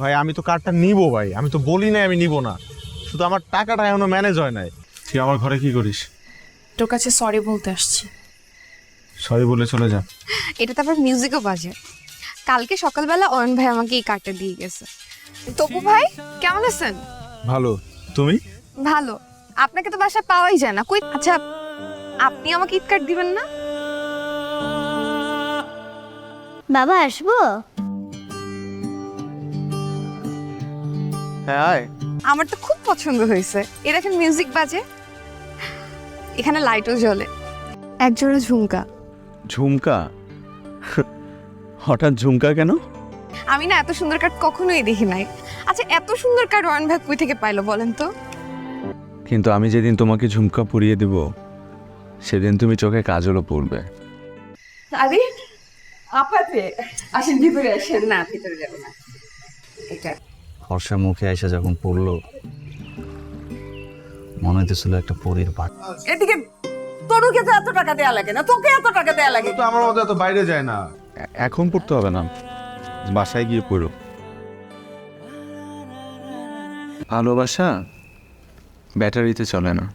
ভাই আমি তো কার্ডটা নিবো ভাই, আমি তো বলি নাই আমি নিব না, শুধু আমার টাকাটা এখনো ম্যানেজ হয় নাই। তুই আমার ঘরে কি করিস? তোর কাছে সরি বলতে আসছি। সরি বলে চলে যা। এটা তো আবার মিউজিকও বাজে। কালকে সকালবেলা অয়ন ভাই আমাকে এই কার্ডটা দিয়ে গেছে। তপু ভাই কেমন আছেন? ভালো, তুমি? ভালো। আপনাকে তো বাসায় পাওয়াই যায় না, কই? আচ্ছা, আপনি আমাকে ঈদ কার্ড দিবেন না? বাবা আসবো? হ্যাঁ আয়। আমার তো খুব পছন্দ হয়েছে। এর এখন মিউজিক বাজে, এখানে লাইটও জ্বলে, একজোড়া ঝুমকা। ঝুমকা? হঠাৎ ঝুমকা কেন? আমি না এত সুন্দর কার্ড কখনোই দেখি নাই। আচ্ছা, এত সুন্দর কার্ড অয়ন ভাই কই থেকে পাইলো বলেন তো? কিন্তু আমি যেদিন তোমাকে ঝুমকা পরিয়ে দেব সেদিন তুমি চোখে কাজলও পড়বে। আরে আপাতে আসেন, ভিতরে আসেন। না, ভিতরে যাবো না। এটা হর্ষা মুখে এসে যখন পড়লো মনে হইতেছিল একটা পরীর পাঠ। এদিকে তরুকে তো এত টাকা দেয়া লাগে না, তোকে এত টাকা দেয়া লাগে। তো আমার মতো এত বাইরে যায় না। এখন পড়তে হবে না, বাসায় গিয়ে পড়ো। ভালোবাসা ব্যাটারিতে চলে না।